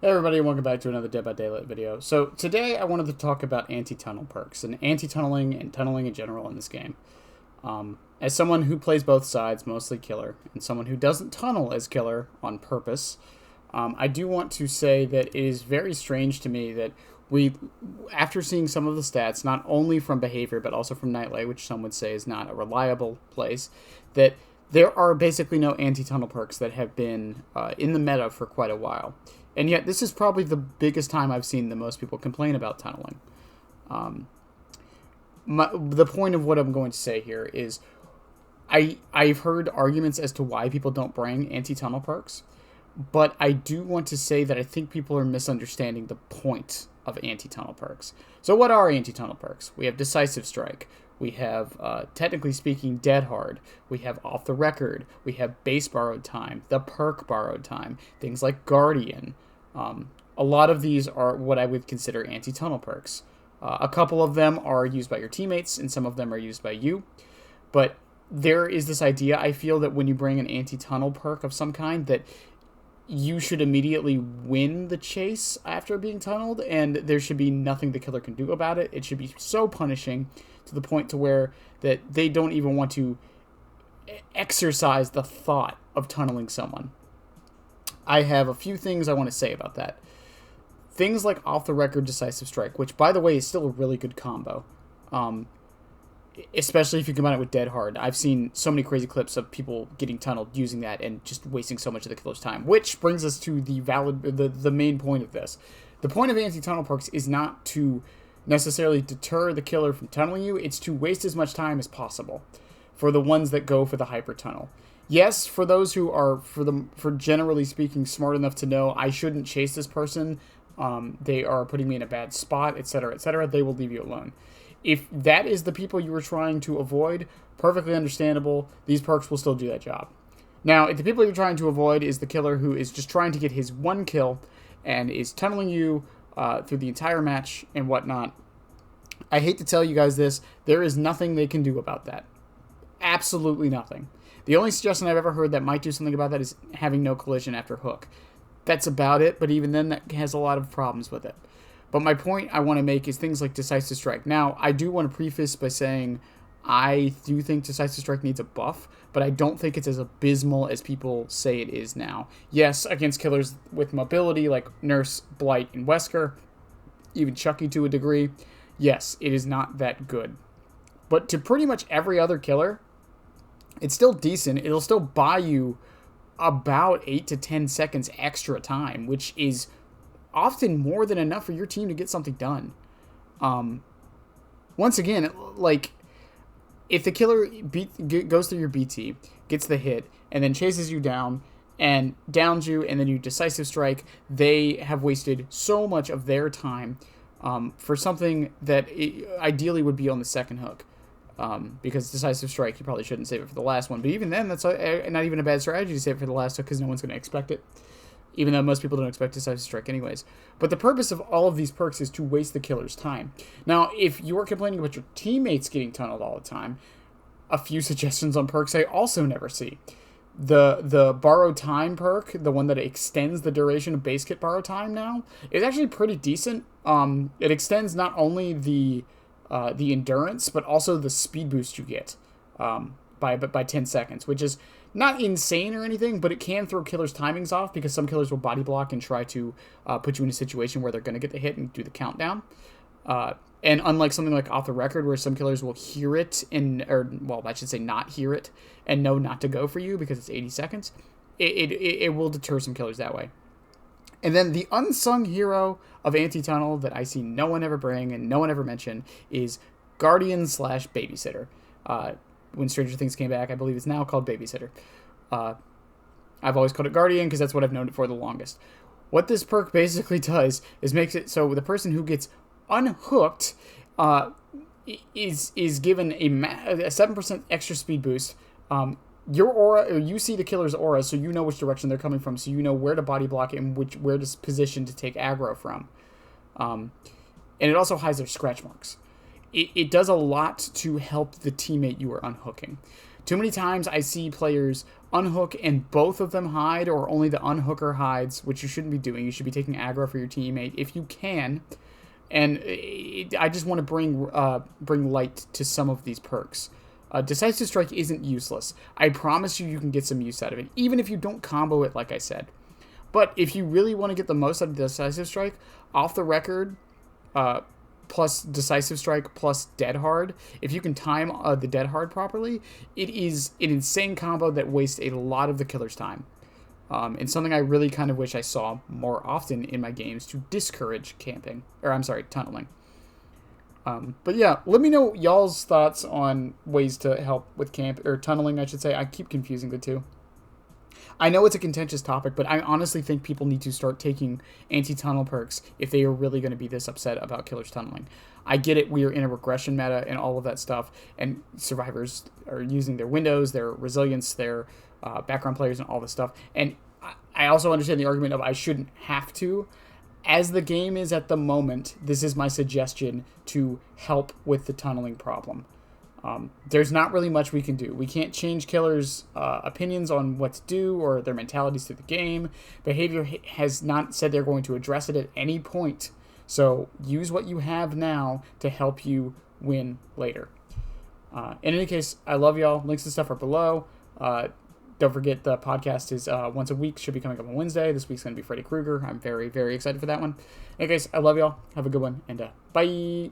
Hey everybody, and welcome back to another Dead by Daylight video. So today I wanted to talk about anti-tunnel perks and anti-tunneling and tunneling in general in this game. As someone who plays both sides, mostly killer, and someone who doesn't tunnel as killer on purpose, I do want to say that it is very strange to me that after seeing some of the stats, not only from behavior but also from Nightlight, which some would say is not a reliable place, that there are basically no anti-tunnel perks that have been in the meta for quite a while. And yet, this is probably the biggest time I've seen the most people complain about tunneling. The point of what I'm going to say here is I've heard arguments as to why people don't bring anti-tunnel perks, but I do want to say that I think people are misunderstanding the point of anti-tunnel perks. So what are anti-tunnel perks? We have Decisive Strike. We have, technically speaking, Dead Hard. We have Off the Record. We have Base Borrowed Time, the Perk Borrowed Time, things like Guardian. A lot of these are what I would consider anti-tunnel perks. A couple of them are used by your teammates, and some of them are used by you. But there is this idea, I feel, that when you bring an anti-tunnel perk of some kind, that you should immediately win the chase after being tunneled, and there should be nothing the killer can do about it. It should be so punishing to the point to where that they don't even want to exercise the thought of tunneling someone. I have a few things I want to say about that. Things like Off the Record Decisive Strike, which, by the way, is still a really good combo. Especially if you combine it with Dead Hard. I've seen so many crazy clips of people getting tunneled using that and just wasting so much of the killer's time. Which brings us to the main point of this. The point of anti-tunnel perks is not to necessarily deter the killer from tunneling you. It's to waste as much time as possible for the ones that go for the hyper tunnel. Yes, for those who are, for generally speaking, smart enough to know I shouldn't chase this person, they are putting me in a bad spot, etc., etc., they will leave you alone. If that is the people you were trying to avoid, perfectly understandable. These perks will still do that job. Now, if the people you're trying to avoid is the killer who is just trying to get his one kill and is tunneling you through the entire match and whatnot, I hate to tell you guys this, there is nothing they can do about that. Absolutely nothing. The only suggestion I've ever heard that might do something about that is having no collision after hook. That's about it, but even then that has a lot of problems with it. But my point I want to make is things like Decisive Strike. Now, I do want to preface by saying I do think Decisive Strike needs a buff, but I don't think it's as abysmal as people say it is now. Yes, against killers with mobility like Nurse, Blight, and Wesker, even Chucky to a degree, yes, it is not that good. But to pretty much every other killer, it's still decent. It'll still buy you about 8 to 10 seconds extra time, which is often more than enough for your team to get something done. Once again, like, if the killer goes through your BT, gets the hit, and then chases you down, and downs you, and then you Decisive Strike, they have wasted so much of their time for something that ideally would be on the second hook. Because Decisive Strike, you probably shouldn't save it for the last one. But even then, that's not even a bad strategy to save it for the last hook because no one's going to expect it. Even though most people don't expect Decisive Strike anyways. But the purpose of all of these perks is to waste the killer's time. Now, if you're complaining about your teammates getting tunneled all the time, a few suggestions on perks I also never see. The Borrowed Time perk, the one that extends the duration of base kit borrow time now, is actually pretty decent. It extends not only the endurance, but also the speed boost you get by 10 seconds, which is not insane or anything, but it can throw killers' timings off because some killers will body block and try to put you in a situation where they're going to get the hit and do the countdown. And unlike something like Off the Record, where some killers will hear it I should say not hear it and know not to go for you because it's 80 seconds, it will deter some killers that way. And then the unsung hero of anti-tunnel that I see no one ever bring and no one ever mention is Guardian / Babysitter. When Stranger Things came back, I believe it's now called Babysitter. I've always called it Guardian because that's what I've known it for the longest. What this perk basically does is makes it so the person who gets unhooked is given a 7% extra speed boost. Your aura, you see the killer's aura, so you know which direction they're coming from, so you know where to body block it and where to position to take aggro from. And it also hides their scratch marks. It does a lot to help the teammate you are unhooking. Too many times I see players unhook and both of them hide, or only the unhooker hides, which you shouldn't be doing. You should be taking aggro for your teammate if you can. And I just want to bring light to some of these perks. Decisive Strike isn't useless. I promise you can get some use out of it, even if you don't combo it, like I said. But if you really want to get the most out of Decisive Strike, off the record, plus Decisive Strike plus Dead Hard, if you can time the Dead Hard properly, it is an insane combo that wastes a lot of the killer's time. And something I really kind of wish I saw more often in my games to discourage tunneling. But yeah, let me know y'all's thoughts on ways to help with tunneling, I should say. I keep confusing the two. I know it's a contentious topic, but I honestly think people need to start taking anti-tunnel perks if they are really going to be this upset about killers tunneling. I get it, we are in a regression meta and all of that stuff, and survivors are using their windows, their resilience, their background players, and all this stuff. And I also understand the argument of I shouldn't have to. As the game is at the moment, this is my suggestion to help with the tunneling problem. There's not really much we can do. We can't change killers' opinions on what to do or their mentalities through the game. Behavior has not said they're going to address it at any point. So use what you have now to help you win later. In any case, I love y'all. Links to stuff are below. Don't forget the podcast is once a week. Should be coming up on Wednesday. This week's going to be Freddy Krueger. I'm very, very excited for that one. In any case, I love y'all. Have a good one. And bye.